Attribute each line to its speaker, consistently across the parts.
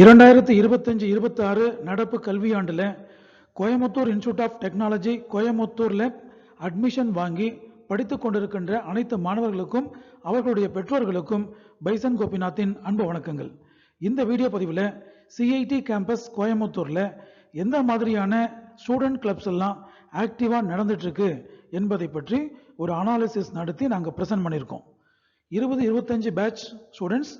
Speaker 1: 2025-26 நடப்பு கல்வியாண்டில் Coimbatore institute of technology கோயம்புத்தூரில் அட்மிஷன் வாங்கி படித்து கொண்டிருக்கின்ற அனைத்து மாணவர்களுக்கும் அவர்களுடைய பெற்றோர்களுக்கும் பைசன் கோபிநாத்தின் அன்பு வணக்கங்கள். இந்த வீடியோ பதிவில் சிஐடி கேம்பஸ் கோயம்புத்தூரில் எந்த மாதிரியான ஸ்டூடெண்ட் கிளப்ஸ் எல்லாம் ஆக்டிவாக நடந்துட்டு இருக்கு என்பதை பற்றி ஒரு அனாலிசிஸ் நடத்தி நாங்கள் ப்ரெசென்ட் பண்ணியிருக்கோம். 20-25 பேட்ச் ஸ்டூடெண்ட்ஸ்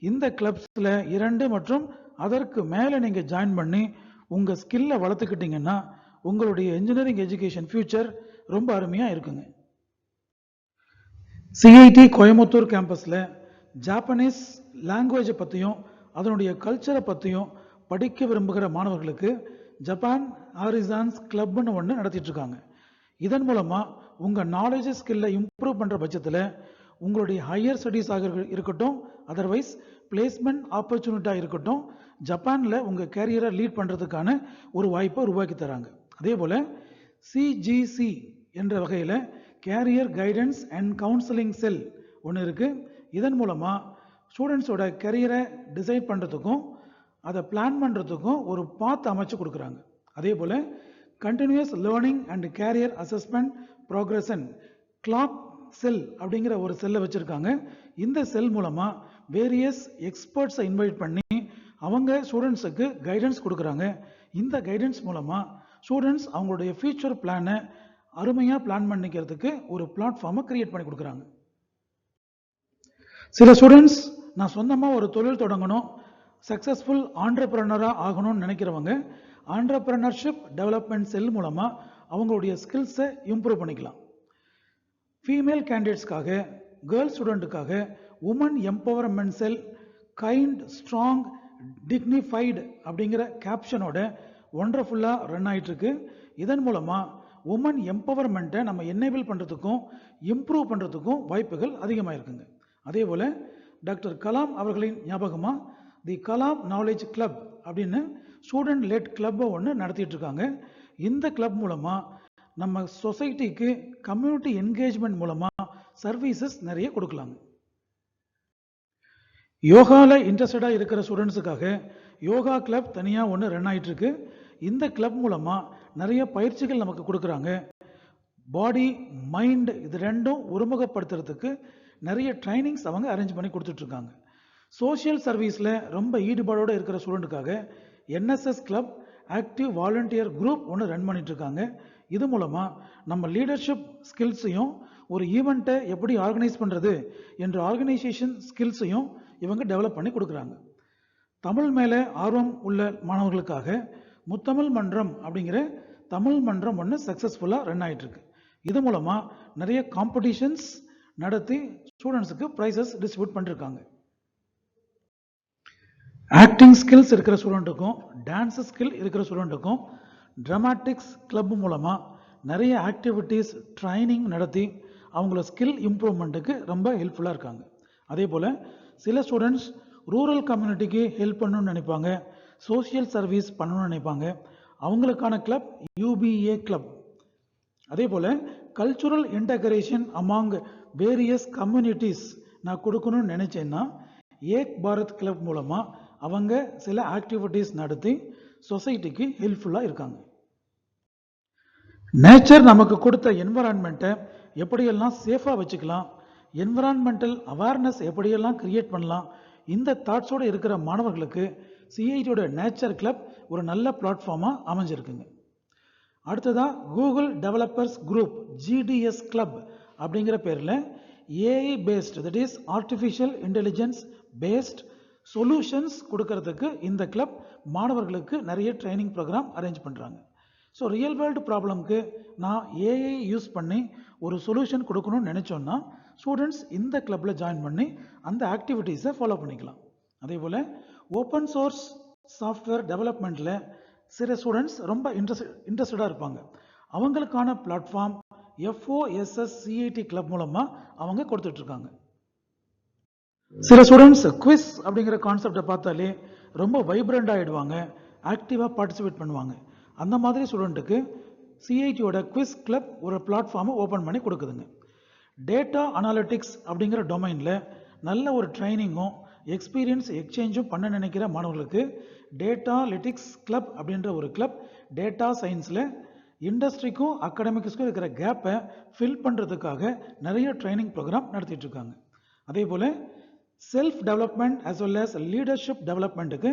Speaker 1: இந்த கிளப்ஸில் 2 மற்றும் அதற்கு மேலே நீங்கள் ஜாயின் பண்ணி உங்கள் ஸ்கில்லை வளர்த்துக்கிட்டீங்கன்னா உங்களுடைய இன்ஜினியரிங் எஜுகேஷன் ஃபியூச்சர் ரொம்ப அருமையாக இருக்குங்க. சிஐடி கோயம்புத்தூர் கேம்பஸில் ஜாப்பனீஸ் லாங்குவேஜை பற்றியும் அதனுடைய கல்ச்சரை பற்றியும் படிக்க விரும்புகிற மாணவர்களுக்கு ஜப்பான் ஹாரிசான்ஸ் கிளப்னு ஒன்று நடத்திட்டு இருக்காங்க. இதன் மூலமாக உங்கள் நாலேஜ் ஸ்கில்லை இம்ப்ரூவ் பண்ணுற பட்சத்தில் உங்களுடைய ஹையர் ஸ்டடீஸாக இருக்கட்டும், அதர்வைஸ் பிளேஸ்மெண்ட் ஆப்பர்ச்சுனிட்டியாக இருக்கட்டும், ஜப்பானில் உங்கள் கேரியரை லீட் பண்ணுறதுக்கான ஒரு வாய்ப்பை உருவாக்கி தராங்க. அதே போல் சிஜிசி என்ற வகையில் கேரியர் கைடன்ஸ் அண்ட் கவுன்சிலிங் செல் ஒன்று இருக்குது. இதன் மூலமாக ஸ்டூடெண்ட்ஸோட கேரியரை டிசைட் பண்ணுறதுக்கும் அதை பிளான் பண்ணுறதுக்கும் ஒரு பாத் அமைச்சு கொடுக்குறாங்க. அதே போல் continuous learning and career assessment progression clock cell அப்படிங்கிற ஒரு செல்லை வச்சுருக்காங்க. இந்த செல் மூலமாக வேரியஸ் எக்ஸ்பர்ட்ஸை இன்வைட் பண்ணி அவங்க ஸ்டூடெண்ட்ஸுக்கு கைடன்ஸ் கொடுக்குறாங்க. இந்த கைடன்ஸ் மூலமாக ஸ்டூடெண்ட்ஸ் அவங்களுடைய ஃபியூச்சர் பிளானை அருமையாக பிளான் பண்ணிக்கிறதுக்கு ஒரு பிளாட்ஃபார்மை கிரியேட் பண்ணி கொடுக்குறாங்க. சில ஸ்டூடெண்ட்ஸ் நான் சொந்தமாக ஒரு தொழில் தொடங்கணும், சக்ஸஸ்ஃபுல் ஆண்டர்பிரனராக ஆகணும்னு நினைக்கிறவங்க ஆண்டர்பிரனர்ஷிப் டெவலப்மெண்ட் செல் மூலமாக அவங்களுடைய ஸ்கில்ஸை இம்ப்ரூவ் பண்ணிக்கலாம். ஃபீமேல் கேண்டிடேட்ஸ்க்காக, கேர்ள்ஸ் ஸ்டூடெண்ட்டுக்காக உமன் எம்பவர்மெண்ட் செல் கைண்ட் ஸ்ட்ராங் டிக்னிஃபைடு அப்படிங்கிற கேப்ஷனோட ஒண்டர்ஃபுல்லாக ரன் ஆகிட்டு இருக்கு. இதன் மூலமாக உமன் எம்பவர்மெண்ட்டை நம்ம என்னேபிள் பண்ணுறதுக்கும் இம்ப்ரூவ் பண்ணுறதுக்கும் வாய்ப்புகள் அதிகமாக இருக்குங்க. அதே போல் டாக்டர் கலாம் அவர்களின் ஞாபகமாக தி கலாம் நாலேஜ் கிளப் அப்படின்னு ஸ்டூடெண்ட் லெட் கிளப்பை ஒன்று நடத்திட்டு இருக்காங்க. இந்த கிளப் மூலமாக நம்ம சொசைட்டிக்கு கம்யூனிட்டி என்கேஜ்மெண்ட் மூலமாக சர்வீசஸ் நிறைய கொடுக்கலாங்க. யோகாவில் இன்ட்ரெஸ்டடாக இருக்கிற ஸ்டூடெண்ட்ஸுக்காக யோகா கிளப் தனியாக ஒன்று ரன் ஆகிட்டு இருக்கு. இந்த கிளப் மூலமாக நிறைய பயிற்சிகள் நமக்கு கொடுக்குறாங்க. பாடி மைண்ட் இது ரெண்டும் ஒருமுகப்படுத்துறதுக்கு நிறைய ட்ரைனிங்ஸ் அவங்க அரேஞ்ச் பண்ணி கொடுத்துட்ருக்காங்க. சோஷியல் சர்வீஸில் ரொம்ப ஈடுபாடோடு இருக்கிற ஸ்டூடெண்ட்டுக்காக NSS club active volunteer group ஒன்று ரன் பண்ணிட்டுருக்காங்க. இது மூலமாக நம்ம லீடர்ஷிப் ஸ்கில்ஸையும் ஒரு ஈவெண்ட்டை எப்படி ஆர்கனைஸ் பண்ணுறது என்ற ஆர்கனைசேஷன் ஸ்கில்ஸையும் இவங்க டெவலப் பண்ணி கொடுக்குறாங்க. தமிழ் மேலே ஆர்வம் உள்ள மாணவர்களுக்காக முத்தமிழ் மன்றம் அப்படிங்கிற தமிழ் மன்றம் ஒன்று சக்ஸஸ்ஃபுல்லாக ரன் ஆகிட்டுருக்கு. இது மூலமாக நிறைய காம்படிஷன்ஸ் நடத்தி ஸ்டூடெண்ட்ஸுக்கு ப்ரைஸஸ் டிஸ்ட்ரிபியூட் பண்ணியிருக்காங்க. ஆக்டிங் ஸ்கில்ஸ் இருக்கிற ஸ்டூடெண்ட்டுக்கும் டான்ஸ் ஸ்கில் இருக்கிற ஸ்டூடெண்ட்டுக்கும் ட்ராமாட்டிக்ஸ் கிளப் மூலமாக நிறைய ஆக்டிவிட்டீஸ் ட்ரைனிங் நடத்தி அவங்கள ஸ்கில் இம்ப்ரூவ்மெண்ட்டுக்கு ரொம்ப ஹெல்ப்ஃபுல்லாக இருக்காங்க. அதே போல் சில ஸ்டூடெண்ட்ஸ் ரூரல் கம்யூனிட்டிக்கு ஹெல்ப் பண்ணணும்னு நினைப்பாங்க, சோஷியல் சர்வீஸ் பண்ணணும்னு நினைப்பாங்க. அவங்களுக்கான கிளப் யூபிஏ கிளப். அதே போல் cultural integration among various communities நான் கொடுக்கணும்னு நினச்சேன்னா ஏக் பாரத் கிளப் மூலமாக அவங்க சில ஆக்டிவிட்டீஸ் நடத்தி சொசைட்டிக்கு ஹெல்ப்ஃபுல்லாக இருக்காங்க. நேச்சர் நமக்கு கொடுத்த என்விரான்மெண்ட்டை எப்படியெல்லாம் சேஃபாக வச்சுக்கலாம், என்விரான்மெண்டல் அவேர்னஸ் எப்படியெல்லாம் கிரியேட் பண்ணலாம், இந்த தாட்ஸோடு இருக்கிற மாணவர்களுக்கு சிஐடியோட நேச்சர் கிளப் ஒரு நல்ல பிளாட்ஃபார்மாக அமைஞ்சிருக்குங்க. அடுத்ததாக Google developers group GDS club அப்படிங்கிற பேரில் AI based, that is artificial intelligence based solutions கொடுக்கறதுக்கு இந்த கிளப் மாணவர்களுக்கு நிறைய ட்ரைனிங் ப்ரோக்ராம் அரேஞ்ச் பண்ணுறாங்க. ஸோ ரியல் வேர்ல்டு ப்ராப்ளம்க்கு நான் ஏஐ யூஸ் பண்ணி ஒரு சொல்யூஷன் கொடுக்கணும்னு நினச்சோன்னா ஸ்டூடெண்ட்ஸ் இந்த கிளப்பில் ஜாயின் பண்ணி அந்த ஆக்டிவிட்டீஸை ஃபாலோ பண்ணிக்கலாம். அதே போல் ஓப்பன் சோர்ஸ் சாஃப்ட்வேர் டெவலப்மெண்ட்டில் சில ஸ்டூடெண்ட்ஸ் ரொம்ப இன்ட்ரெஸ்டடாக இருப்பாங்க. அவங்களுக்கான பிளாட்ஃபார்ம் FOSSCIT கிளப் மூலமாக அவங்க கொடுத்துட்ருக்காங்க. சில ஸ்டூடெண்ட்ஸ் குவிஸ் அப்படிங்கிற கான்செப்டை பார்த்தாலே ரொம்ப வைப்ரண்ட் ஆகிடுவாங்க, ஆக்டிவாக பார்ட்டிசிபேட் பண்ணுவாங்க. அந்த மாதிரி ஸ்டூடெண்ட்டுக்கு சிஐடியோட குவிஸ் கிளப் ஒரு பிளாட்ஃபார்மை ஓப்பன் பண்ணி கொடுக்குதுங்க. டேட்டா அனாலிட்டிக்ஸ் அப்படிங்கிற டொமைனில் நல்ல ஒரு ட்ரைனிங்கும் எக்ஸ்பீரியன்ஸ் எக்ஸ்சேஞ்சும் பண்ண நினைக்கிற மாணவர்களுக்கு டேட்டா லிட்டிக்ஸ் கிளப் அப்படின்ற ஒரு கிளப் டேட்டா சயின்ஸில் இண்டஸ்ட்ரிக்கும் அகாடமிக்ஸ்க்கும் இருக்கிற கேப்பை ஃபில் பண்ணுறதுக்காக நிறைய ட்ரைனிங் ப்ரோக்ராம் நடத்திட்டு இருக்காங்க. அதே போல் self development as well as leadership டெவலப்மெண்ட்டுக்கு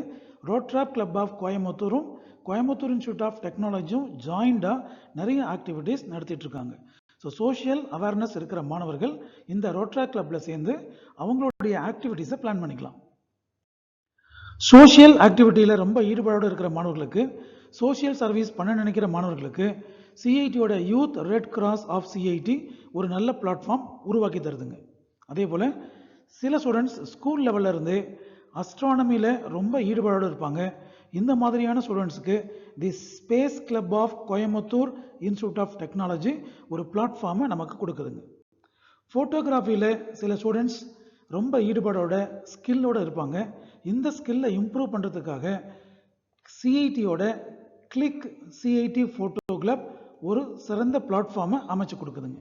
Speaker 1: ரோட்ராப் கிளப் ஆஃப் கோயம்புத்தூரும் கோயம்புத்தூர் இன்ஸ்டியூட் ஆஃப் டெக்னாலஜியும் ஜாயிண்டாக நிறைய ஆக்டிவிட்டீஸ் நடத்திட்டு இருக்காங்க. ஸோ சோஷியல் அவேர்னஸ் இருக்கிற மாணவர்கள் இந்த ரோட்ராப் கிளப்பில் சேர்ந்து அவங்களுடைய ஆக்டிவிட்டீஸை பிளான் பண்ணிக்கலாம். சோஷியல் ஆக்டிவிட்டியில் ரொம்ப ஈடுபாடோடு இருக்கிற மாணவர்களுக்கு, சோஷியல் சர்வீஸ் பண்ண நினைக்கிற மாணவர்களுக்கு சிஐடியோட Youth Red Cross of CIT ஒரு நல்ல பிளாட்ஃபார்ம் உருவாக்கி தருதுங்க. அதே போல் சில ஸ்டூடெண்ட்ஸ் ஸ்கூல் லெவலில் இருந்து அஸ்ட்ரானமியில் ரொம்ப ஈடுபாடோடு இருப்பாங்க. இந்த மாதிரியான ஸ்டூடெண்ட்ஸுக்கு the space club of Coimbatore institute of technology ஒரு பிளாட்ஃபார்மை நமக்கு கொடுக்குதுங்க. ஃபோட்டோகிராஃபியில் சில ஸ்டூடெண்ட்ஸ் ரொம்ப ஈடுபாடோட ஸ்கில்லோடு இருப்பாங்க. இந்த ஸ்கில்லை இம்ப்ரூவ் பண்ணுறதுக்காக சிஐடியோட கிளிக் சிஐடி ஃபோட்டோ கிளப் ஒரு சிறந்த பிளாட்ஃபார்மை அமைச்சு கொடுக்குதுங்க.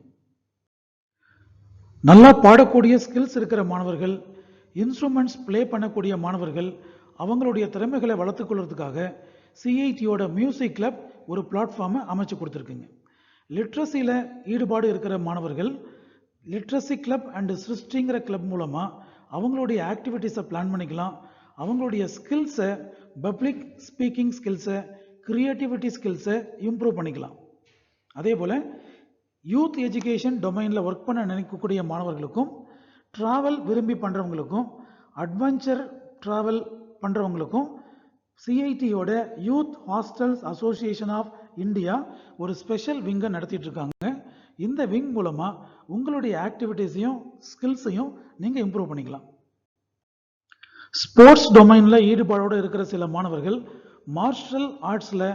Speaker 1: நல்லா பாடக்கூடிய ஸ்கில்ஸ் இருக்கிற மாணவர்கள், இன்ஸ்ட்ருமெண்ட்ஸ் ப்ளே பண்ணக்கூடிய மாணவர்கள் அவங்களுடைய திறமைகளை வளர்த்துக்கொள்றதுக்காக சிஐடியோட மியூசிக் கிளப் ஒரு பிளாட்ஃபார்மை அமைச்சு கொடுத்துருக்குங்க. லிட்ரஸியில் ஈடுபாடு இருக்கிற மாணவர்கள் லிட்ரஸி கிளப் அண்ட் சிருஷ்டிங்கிற கிளப் மூலமாக அவங்களுடைய ஆக்டிவிட்டீஸை பிளான் பண்ணிக்கலாம். அவங்களுடைய ஸ்கில்ஸை, பப்ளிக் ஸ்பீக்கிங் ஸ்கில்ஸை, கிரியேட்டிவிட்டி ஸ்கில்ஸை இம்ப்ரூவ் பண்ணிக்கலாம். அதே போல் யூத் எஜுகேஷன் டொமைனில் ஒர்க் பண்ண நினைக்கக்கூடிய மாணவர்களுக்கும், ட்ராவல் விரும்பி பண்ணுறவங்களுக்கும், அட்வென்ச்சர் ட்ராவல் பண்ணுறவங்களுக்கும் சிஐடியோட Youth Hostels Association of India ஒரு ஸ்பெஷல் விங்கை நடத்திட்டு இருக்காங்க. இந்த விங் மூலமாக உங்களுடைய ஆக்டிவிட்டீஸையும் ஸ்கில்ஸையும் நீங்கள் இம்ப்ரூவ் பண்ணிக்கலாம். ஸ்போர்ட்ஸ் டொமைனில் ஈடுபாடோடு இருக்கிற சில மாணவர்கள் மார்ஷல் ஆர்ட்ஸில்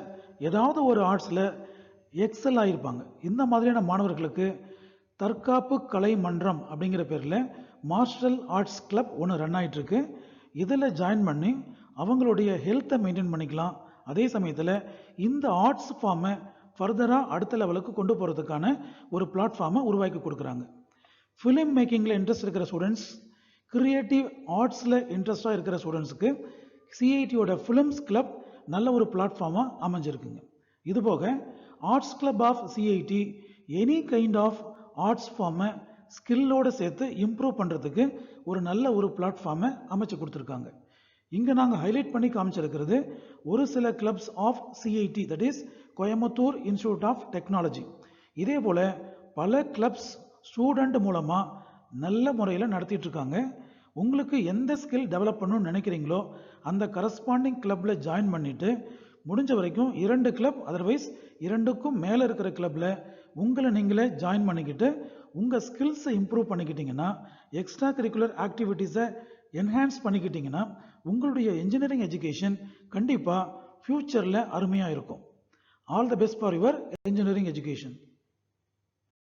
Speaker 1: ஏதாவது ஒரு ஆர்ட்ஸில் எக்ஸல் ஆகியிருப்பாங்க. இந்த மாதிரியான மாணவர்களுக்கு தற்காப்பு கலை மன்றம் அப்படிங்கிற பேரில் மார்ஷல் ஆர்ட்ஸ் கிளப் ஒன்று ரன் ஆகிட்டுருக்கு. இதில் ஜாயின் பண்ணி அவங்களுடைய ஹெல்த்தை மெயின்டைன் பண்ணிக்கலாம். அதே சமயத்தில் இந்த ஆர்ட்ஸ் ஃபார்மை ஃபர்தராக அடுத்த லெவலுக்கு கொண்டு போகிறதுக்கான ஒரு பிளாட்ஃபார்மை உருவாக்கி கொடுக்குறாங்க. ஃபிலிம் மேக்கிங்கில் இன்ட்ரெஸ்ட் இருக்கிற ஸ்டூடெண்ட்ஸ், கிரியேட்டிவ் ஆர்ட்ஸில் இன்ட்ரெஸ்டாக இருக்கிற ஸ்டூடெண்ட்ஸுக்கு சிஐடியோட ஃபிலிம்ஸ் கிளப் நல்ல ஒரு பிளாட்ஃபார்மாக அமைஞ்சிருக்குங்க. இதுபோக arts club of CIT any kind of arts ஃபார்மை ஸ்கில்லோடு சேர்த்து இம்ப்ரூவ் பண்ணுறதுக்கு ஒரு நல்ல ஒரு பிளாட்ஃபார்மை அமைச்சு கொடுத்துருக்காங்க. இங்கே நாங்கள் ஹைலைட் பண்ணி காமிச்சிருக்கிறது ஒரு சில clubs of CIT, that is Coimbatore institute of technology. இதே போல் பல கிளப்ஸ் ஸ்டூடெண்ட் மூலமாக நல்ல முறையில் நடத்திட்டு இருக்காங்க. உங்களுக்கு எந்த ஸ்கில் டெவலப் பண்ணணும்னு நினைக்கிறீங்களோ அந்த கரஸ்பாண்டிங் கிளப்பில் ஜாயின் பண்ணிவிட்டு முடிஞ்ச வரைக்கும் 2 கிளப், அதர்வைஸ் 2க்கும் மேலே இருக்கிற கிளப்பில் உங்களை நீங்களே ஜாயின் பண்ணிக்கிட்டு உங்கள் ஸ்கில்ஸை இம்ப்ரூவ் பண்ணிக்கிட்டிங்கன்னா, எக்ஸ்ட்ரா கரிக்குலர் ஆக்டிவிட்டீஸை என்ஹான்ஸ் பண்ணிக்கிட்டிங்கன்னா உங்களுடைய இன்ஜினியரிங் எஜுகேஷன் கண்டிப்பாக ஃப்யூச்சரில் அருமையாக இருக்கும். All the best for your engineering education.